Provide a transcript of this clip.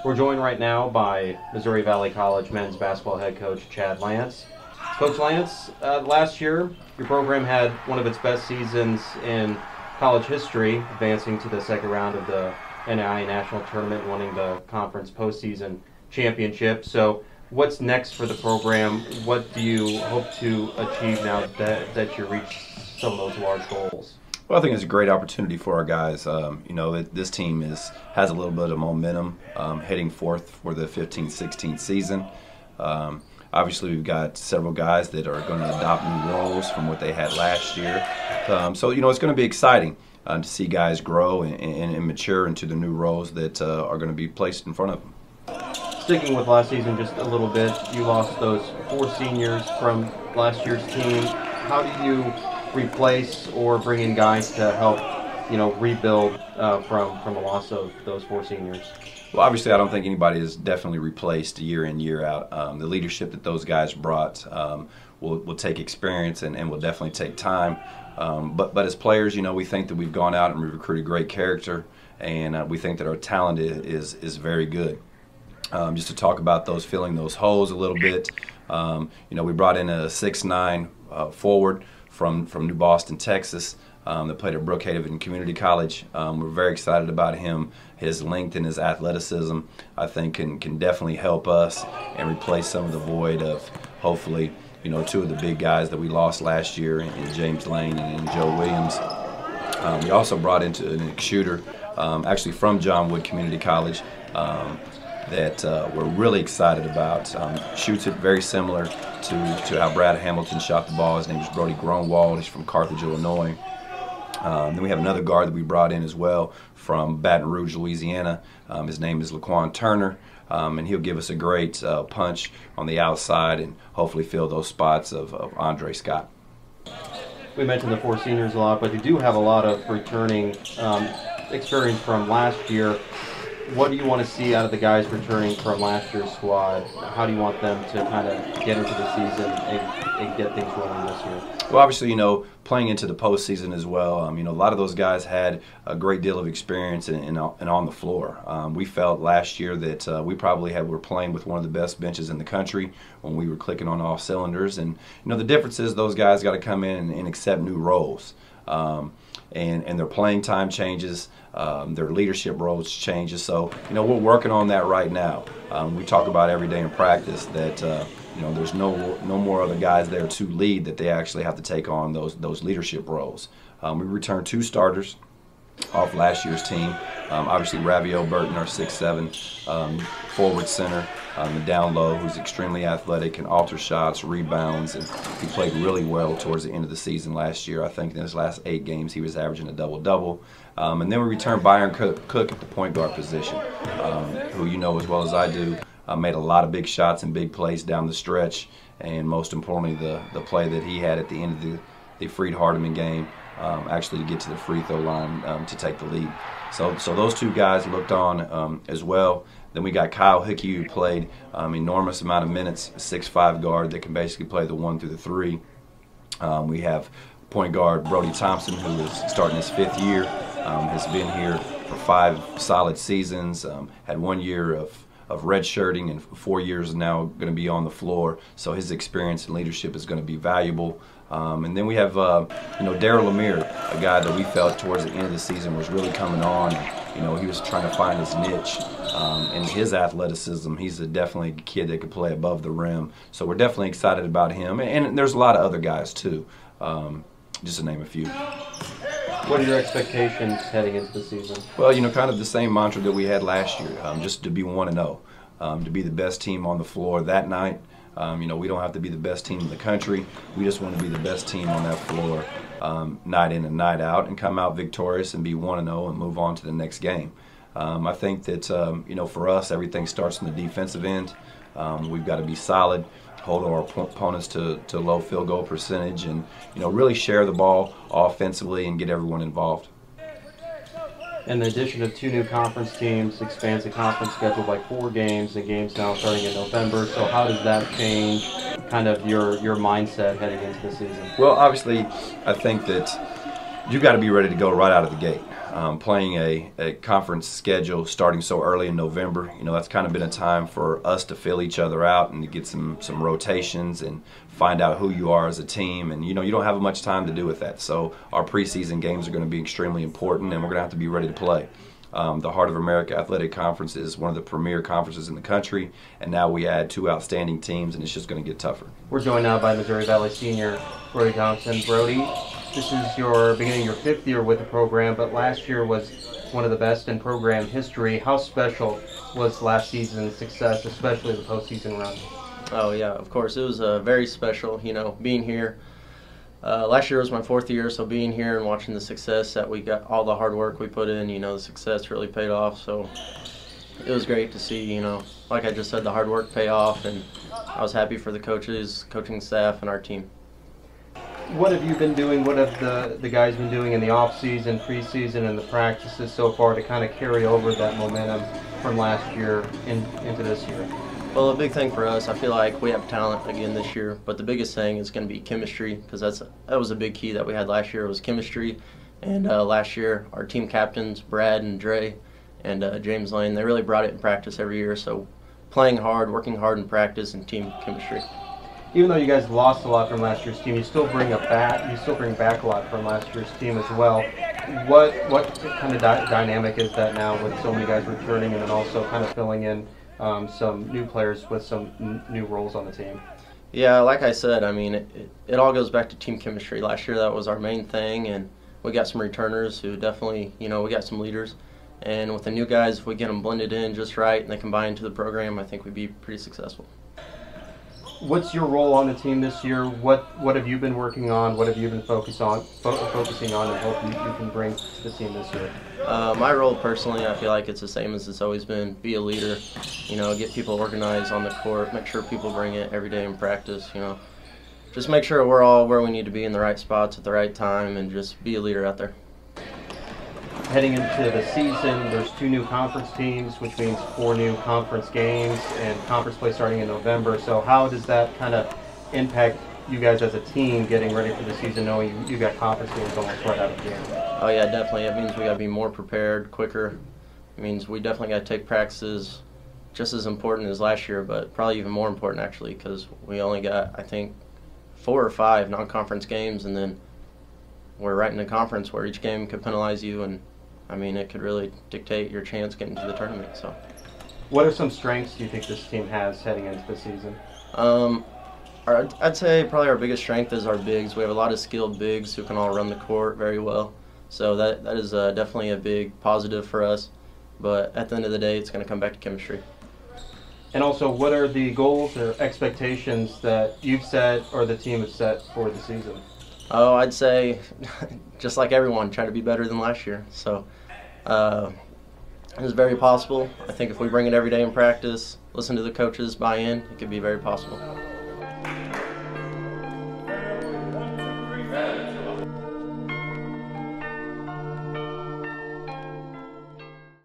We're joined right now by Missouri Valley College men's basketball head coach Chad Lance. Coach Lance, last year your program had one of its best seasons in college history, advancing to the second round of the NAIA National Tournament and winning the conference postseason championship. So what's next for the program? What do you hope to achieve now that you reach some of those large goals? Well, I think it's a great opportunity for our guys. This team has a little bit of momentum heading forth for the 15-16 season. Obviously, we've got several guys that are going to adopt new roles from what they had last year. It's going to be exciting to see guys grow and mature into the new roles that are going to be placed in front of them. Sticking with last season just a little bit, you lost those 4 seniors from last year's team. How do you replace or bring in guys to help, rebuild from the loss of those 4 seniors? Well, obviously, I don't think anybody is definitely replaced year in, year out. The leadership that those guys brought will take experience and will definitely take time. But as players, we think that we've gone out and we've recruited great character, and we think that our talent is very good. Just to talk about filling those holes a little bit, we brought in a 6'9" forward from New Boston, Texas, that played at Brookhaven Community College. We're very excited about him. His length and his athleticism, I think, can definitely help us and replace some of the void of, hopefully, 2 of the big guys that we lost last year in James Lane and in Joe Williams. We also brought into a shooter, actually from John Wood Community College, that we're really excited about. Shoots it very similar to how Brad Hamilton shot the ball. His name is Brody. He's from Carthage, Illinois. Then we have another guard that we brought in as well from Baton Rouge, Louisiana. His name is Laquan Turner, and he'll give us a great punch on the outside and hopefully fill those spots of Andre Scott. We mentioned the 4 seniors a lot, but you do have a lot of returning experience from last year. What do you want to see out of the guys returning from last year's squad? How do you want them to kind of get into the season and get things rolling this year? Well, obviously, playing into the postseason as well, a lot of those guys had a great deal of experience and on the floor. We felt last year that we probably were playing with one of the best benches in the country when we were clicking on all cylinders. And, the difference is those guys got to come in and accept new roles. And their playing time changes, their leadership roles changes. So, we're working on that right now. We talk about every day in practice that, there's no more other guys there to lead, that they actually have to take on those leadership roles. We returned 2 starters off last year's team. Obviously, Ravio Burton, our 6'7" forward center, down low, who's extremely athletic, can alter shots, rebounds, and he played really well towards the end of the season last year. I think in his last 8 games he was averaging a double-double. And then we returned Byron Cook at the point guard position, who as well as I do, made a lot of big shots and big plays down the stretch, and most importantly the play that he had at the end of the Freed-Hardeman game, actually to get to the free throw line to take the lead. So those 2 guys looked on as well. Then we got Kyle Hickey, who played enormous amount of minutes, a 6'5" guard that can basically play the 1 through the 3. We have point guard Brody Thompson, who is starting his 5th year, has been here for 5 solid seasons, had 1 year of redshirting and 4 years now going to be on the floor. So his experience and leadership is going to be valuable. And then we have, Darryl Amir, a guy that we felt towards the end of the season was really coming on. He was trying to find his niche, and his athleticism. He's definitely a kid that could play above the rim. So we're definitely excited about him. And there's a lot of other guys too, just to name a few. What are your expectations heading into the season? Well, kind of the same mantra that we had last year, just to be 1-0, to be the best team on the floor that night. We don't have to be the best team in the country. We just want to be the best team on that floor, night in and night out, and come out victorious and be 1-0 and move on to the next game. I think that, for us, everything starts on the defensive end. We've got to be solid, hold our opponents to low field goal percentage, and really share the ball offensively and get everyone involved. And the addition of 2 new conference teams expands the conference schedule by 4 games, and games now starting in November. So how does that change kind of your mindset heading into the season? Well, obviously, I think that you got to be ready to go right out of the gate. playing a conference schedule starting so early in November, that's kind of been a time for us to fill each other out and to get some rotations and find out who you are as a team. And you don't have much time to do with that. So our preseason games are going to be extremely important, and we're going to have to be ready to play. The Heart of America Athletic Conference is one of the premier conferences in the country, and now we add 2 outstanding teams, and it's just going to get tougher. We're joined now by Missouri Valley senior Brody Thompson. Brody, this is beginning your 5th year with the program, but last year was one of the best in program history. How special was last season's success, especially the postseason run? Oh yeah, of course. It was very special, being here. Last year was my 4th year, so being here and watching the success that we got, all the hard work we put in, the success really paid off. So it was great to see, like I just said, the hard work pay off, and I was happy for the coaches, coaching staff, and our team. What have you been doing? What have the guys been doing in the off-season, preseason, and the practices so far to kind of carry over that momentum from last year into this year? Well, a big thing for us, I feel like we have talent again this year, but the biggest thing is going to be chemistry, because that was a big key that we had last year, was chemistry. And last year, our team captains, Brad and Dre and James Lane, they really brought it in practice every year. So playing hard, working hard in practice, and team chemistry. Even though you guys lost a lot from last year's team, you still bring back a lot from last year's team as well. What kind of dynamic is that now with so many guys returning and then also kind of filling in some new players with some new roles on the team? Yeah, like I said, I mean, it all goes back to team chemistry. Last year that was our main thing, and we got some returners who definitely, we got some leaders. And with the new guys, if we get them blended in just right and they combine into the program, I think we'd be pretty successful. What's your role on the team this year? What have you been working on? What have you been focusing on and hope you can bring to the team this year? My role personally, I feel like it's the same as it's always been. Be a leader, get people organized on the court, make sure people bring it every day in practice, Just make sure we're all where we need to be in the right spots at the right time, and just be a leader out there. Heading into the season, there's 2 new conference teams, which means 4 new conference games and conference play starting in November. So how does that kind of impact you guys as a team getting ready for the season, knowing you got conference games almost right out of the gate? Oh yeah, definitely. It means we got to be more prepared, quicker. It means we definitely got to take practices just as important as last year, but probably even more important actually, because we only got, I think, 4 or 5 non-conference games, and then we're right in the conference where each game could penalize you, and I mean, it could really dictate your chance getting to the tournament. So, what are some strengths do you think this team has heading into the season? I'd say probably our biggest strength is our bigs. We have a lot of skilled bigs who can all run the court very well. So that is definitely a big positive for us. But at the end of the day, it's going to come back to chemistry. And also, what are the goals or expectations that you've set or the team has set for the season? Oh, I'd say, just like everyone, try to be better than last year. So it's very possible. I think if we bring it every day in practice, listen to the coaches, buy in, it could be very possible.